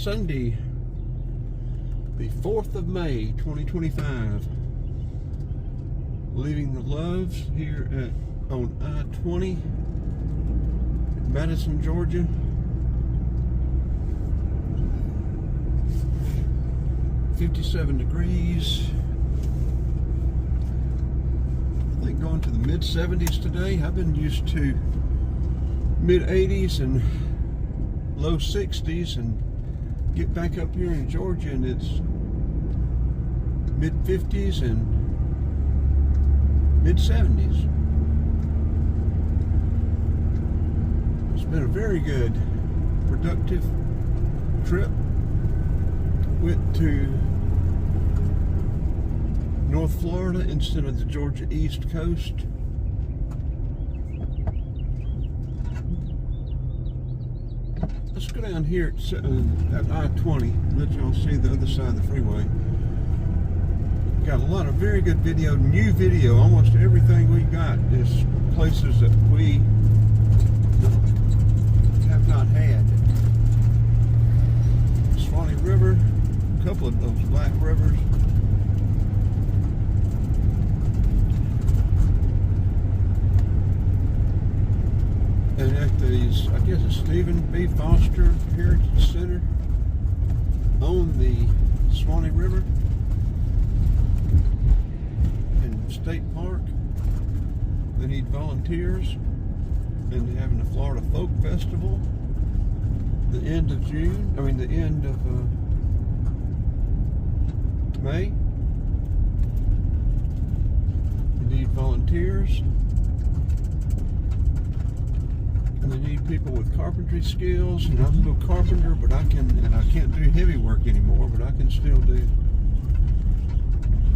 Sunday, the 4th of May, 2025. Leaving the Loves here on I-20 in Madison, Georgia. .57 degrees. I think going to the mid-70s today. I've been used to mid-80s and low 60s, and get back up here in Georgia and it's mid-50s and mid-70s. It's been a very good, productive trip. Went to North Florida instead of the Georgia East Coast. Let's go down here at I-20, let y'all see the other side of the freeway. Got a lot of very good video, new video. Almost everything we got is places that we have not had. Swanee River, a couple of those black rivers. And at these, I guess it's Stephen B. Foster Heritage Center on the Swanee River in State Park. They need volunteers, and they're having the Florida Folk Festival the end of June, I mean the end of May. They need volunteers. And they need people with carpentry skills. And I'm no carpenter, but I can't do heavy work anymore, but I can still do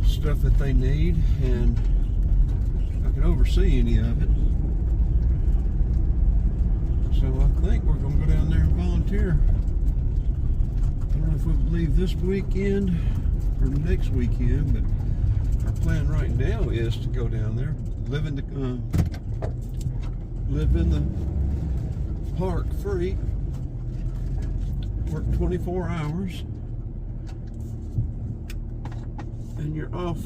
stuff that they need, and I can oversee any of it. So I think we're going to go down there and volunteer. I don't know if we'll leave this weekend or next weekend, but our plan right now is to go down there, live in the park free, work 24 hours, and you're off.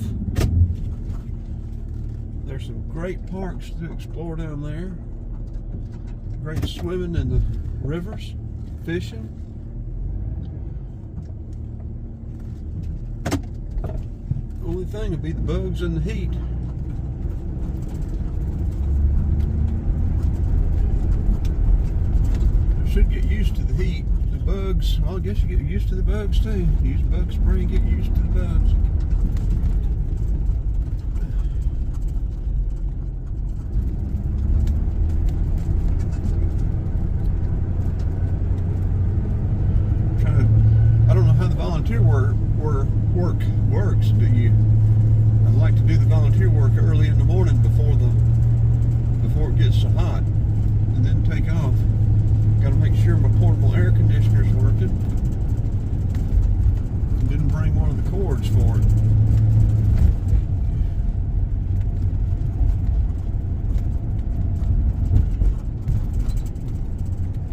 There's some great parks to explore down there. Great swimming in the rivers, fishing. Only thing would be the bugs and the heat. Should get used to the heat. The bugs, well, I guess you get used to the bugs too. Use bug spray and get used to the bugs. I don't know how the volunteer work works. I'd like to do the volunteer work early in the morning before it gets so hot, and then take off. Got to make sure my portable air conditioner's working. Didn't bring one of the cords for it.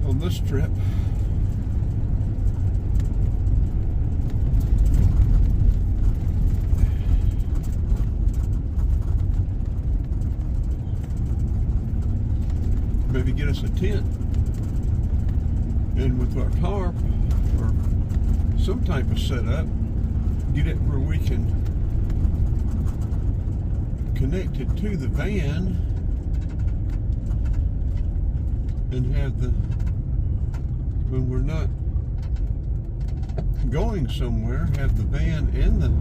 On this trip, maybe get us a tent. And with our tarp or some type of setup, get it where we can connect it to the van and have when we're not going somewhere, have the van and the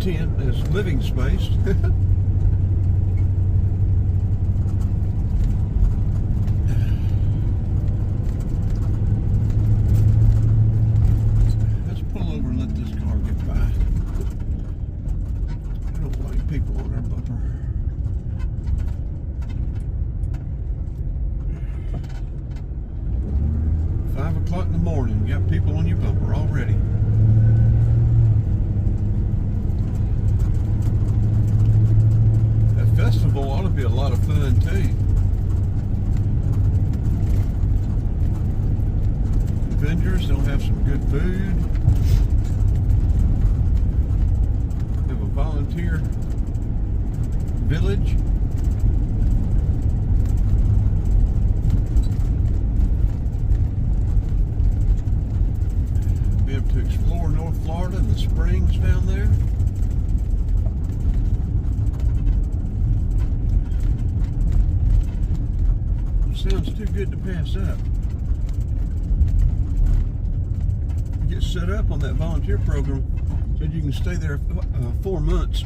tent as living space. Morning, you got people on your bumper already. That festival ought to be a lot of fun too. food. We have a volunteer village. Be able to explore North Florida and the springs down there. Sounds too good to pass up. You get set up on that volunteer program, said you can stay there 4 months.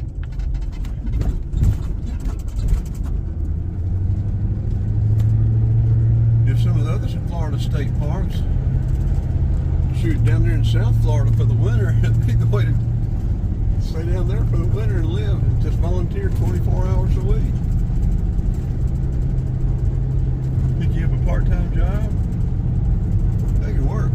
If some of the other Florida state parks, shoot, down there in South Florida for the winter, it'd be the way to stay down there for the winter and live. Just volunteer 24 hours a week. Think you have a part-time job? They can work.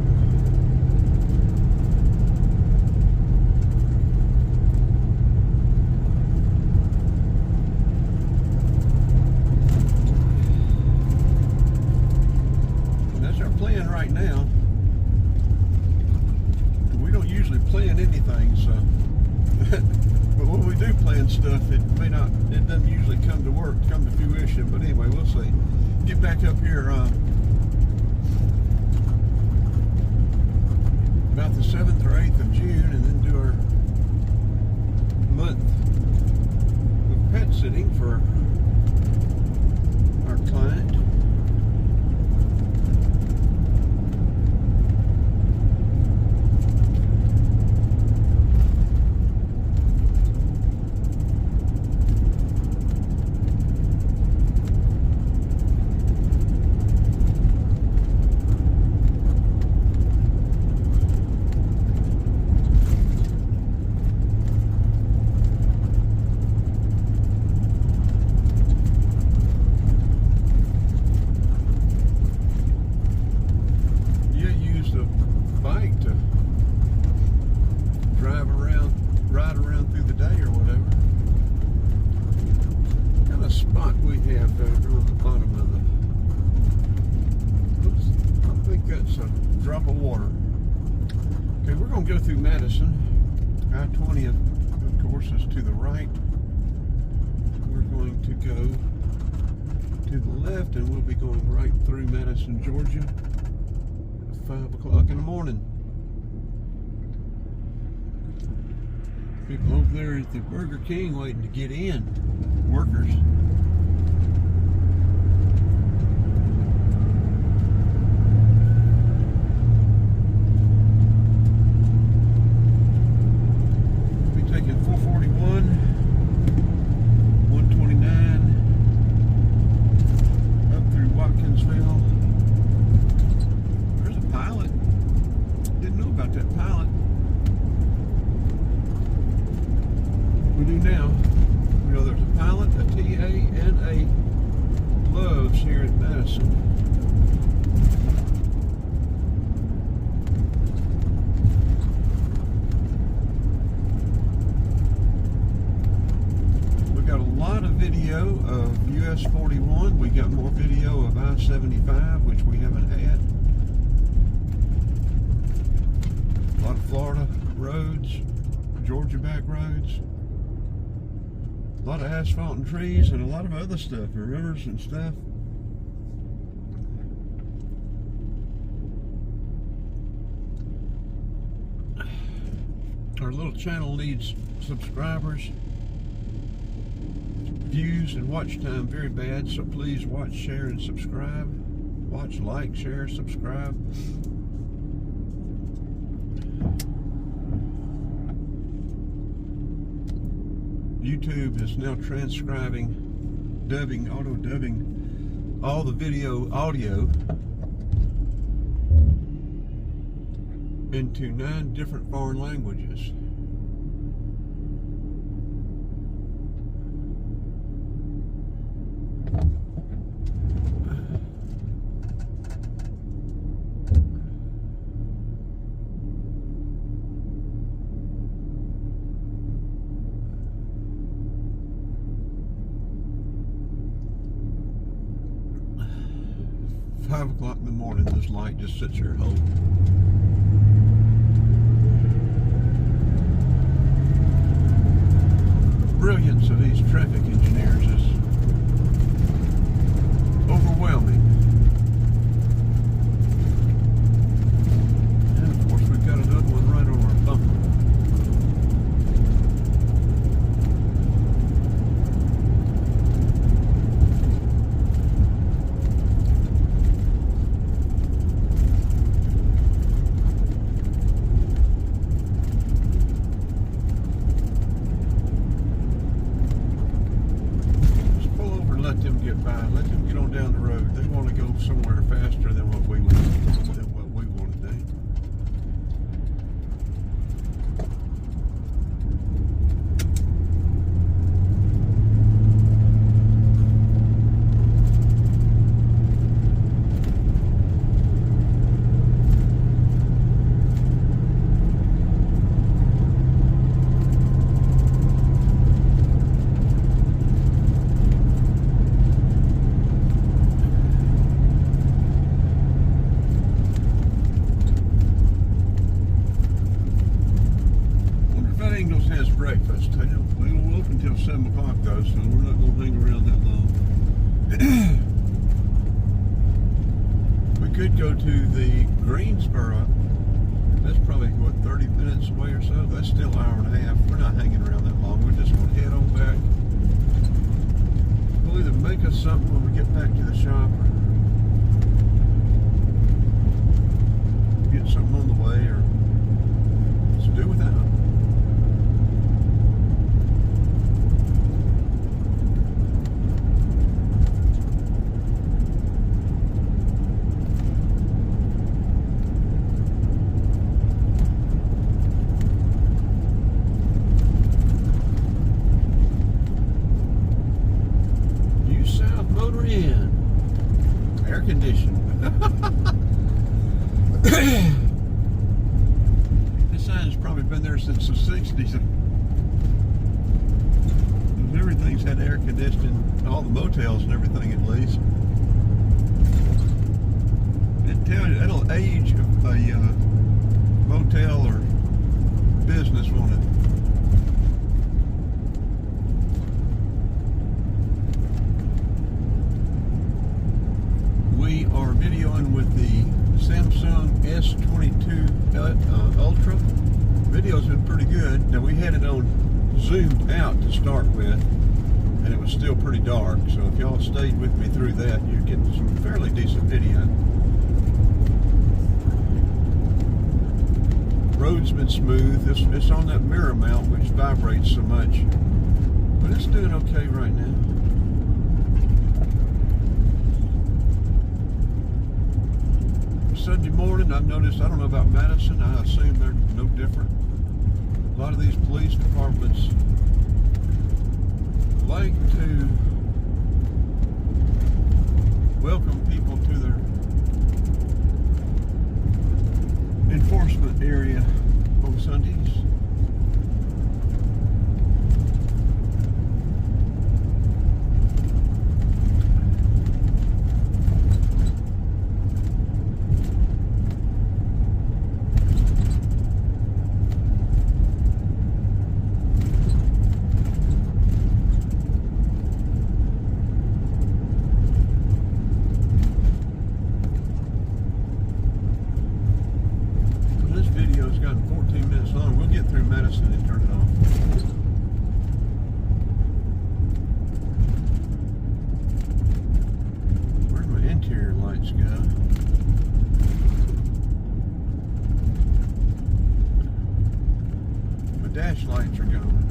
And that's our plan right now. We don't usually plan anything, so but when we do plan stuff, it doesn't usually come to fruition. But anyway, we'll see. Get back up here about the 7th or 8th of June, and then do our month of pet sitting for our client. Ride around through the day or whatever. What kind of spot we have over on the bottom of the... Oops, I think that's a drop of water. Okay, we're going to go through Madison. I-20, of course, is to the right. We're going to go to the left, and we'll be going right through Madison, Georgia at 5 o'clock in the morning. People over there at the Burger King waiting to get in. Workers. We'll be taking 441, 129, up through Watkinsville. There's a pilot. Didn't know about that pilot. We do now. We know there's a pilot, a TA, and a Loves here at Madison. We got a lot of video of US 41. We got more video of I-75, which we haven't had. A lot of Florida roads, Georgia back roads. A lot of asphalt and trees and a lot of other stuff, rivers and stuff. Our little channel needs subscribers, views, and watch time very bad, so please watch, share, and subscribe. Watch, like, share, subscribe. YouTube is now transcribing, dubbing, auto-dubbing all the audio into 9 different foreign languages. Five o'clock in the morning, this light just sits here holding. brilliance of these traffic engineers is overwhelming. And of course we've got another one right on our bumper. Let them get by. Let them get on down the road. They want to go somewhere faster than what we want to do. Has breakfast. We don't open until 7 o'clock though, so we're not going to hang around that long. We could go to the Greensboro. That's probably, what, 30 minutes away or so? That's still an hour and a half. We're not hanging around that long. We're just going to head on back. We'll either make us something when we get back to the shop or get something on the way, or just do without. Motor in. Air conditioned. This sign's probably been there since the 60s. Everything's had air conditioning, all the motels and everything at least. It tells you, that'll age a motel or business, won't it? We are videoing with the Samsung S22 Ultra. Video's been pretty good. Now we had it on zoomed out to start with, and it was still pretty dark. So if y'all stayed with me through that, you're getting some fairly decent video. Road's been smooth. It's on that mirror mount which vibrates so much, but it's doing okay right now. Sunday morning, I've noticed, I don't know about Madison, I assume they're no different. A lot of these police departments like to welcome people to their enforcement area on Sundays. We'll get through Madison and turn it off. Where'd my interior lights go? My dash lights are gone.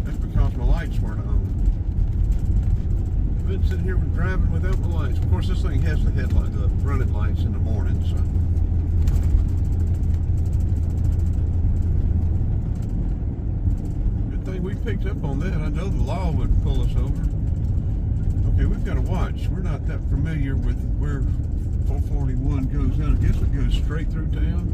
That's because my lights weren't on. Been sitting here driving without the lights. Of course, this thing has the headlight, the running lights in the morning, so. Good thing we picked up on that. I know the law would pull us over. Okay, we've got to watch. We're not that familiar with where 441 goes out. I guess it goes straight through town.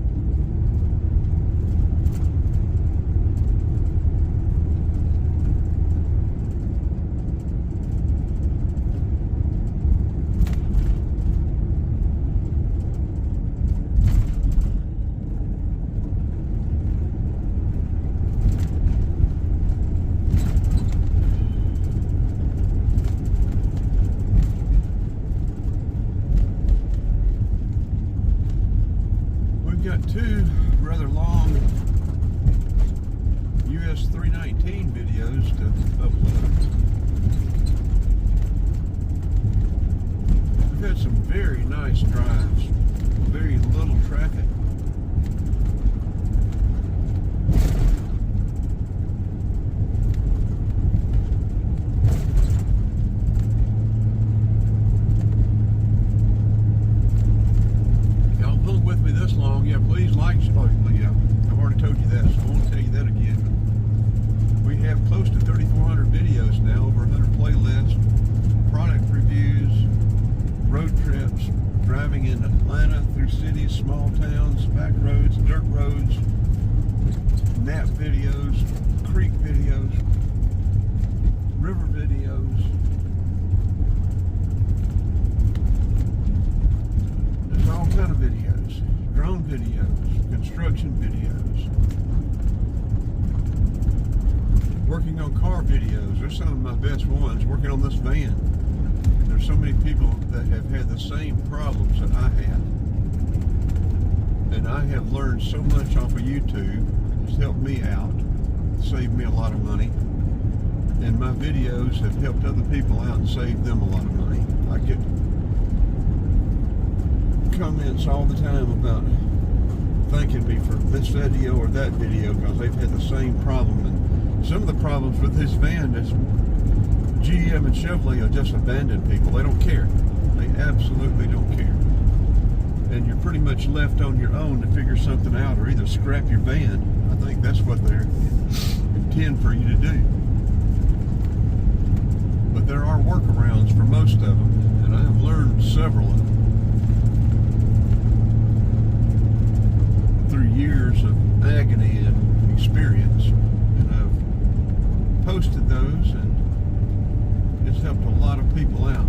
got two rather long US 319 videos to upload. We've had some very nice drives, very little traffic. Y'all hung with me this long, yeah, please like, yeah, I've already told you that, so I won't tell you that again. We have close to 3,400 videos now, over 100 playlists, product reviews, road trips, driving in Atlanta through cities, small towns, back roads, dirt roads, nap videos, creek videos, river videos. There's all kind of videos, drone videos, construction videos, working on car videos. They're some of my best ones, working on this van. There's so many people that have had the same problems that I have. And I have learned so much off of YouTube. It's helped me out, saved me a lot of money. And my videos have helped other people out and saved them a lot of money. I get comments all the time about thanking me for this video or that video because they've had the same problem. And some of the problems with this van is GM and Chevrolet will just abandon people. They don't care. They absolutely don't care. And you're pretty much left on your own to figure something out or either scrap your van. I think that's what they intend for you to do. But there are workarounds for most of them, and I have learned several of them through years of agony and experience. And I've posted those, and it's helped a lot of people out.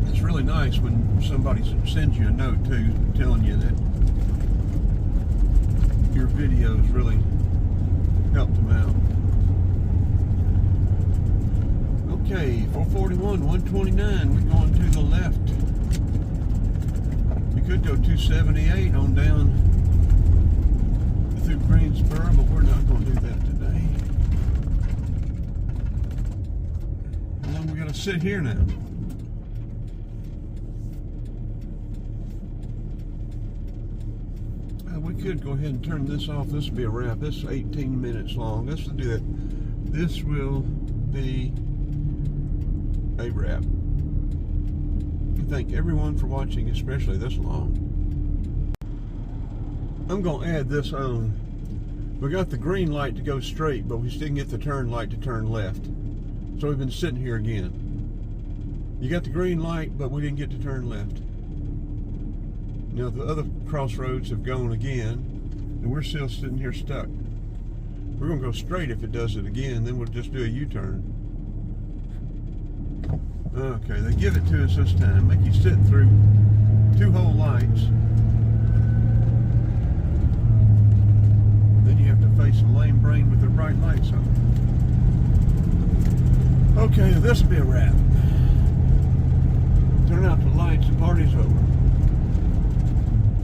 It's really nice when somebody sends you a note too, telling you that your videos really helped them out. Okay, 441, 129, we're going to the left. We could go 278 on down through Greensboro, but we're not going to do that today. And then we're going to sit here now. We could go ahead and turn this off. This will be a wrap. This is 18 minutes long. Let's do that. This will be a wrap. Thank everyone for watching, especially this long. I'm going to add this on. We got the green light to go straight, but we still didn't get the turn light to turn left. So we've been sitting here again. You got the green light, but we didn't get to turn left. Now the other crossroads have gone again, and we're still sitting here stuck. We're going to go straight if it does it again, then we'll just do a U-turn. Okay, they give it to us this time. Make you sit through two whole lights. Then you have to face a lame brain with their bright lights on. Okay, this will be a wrap. Turn out the lights, the party's over.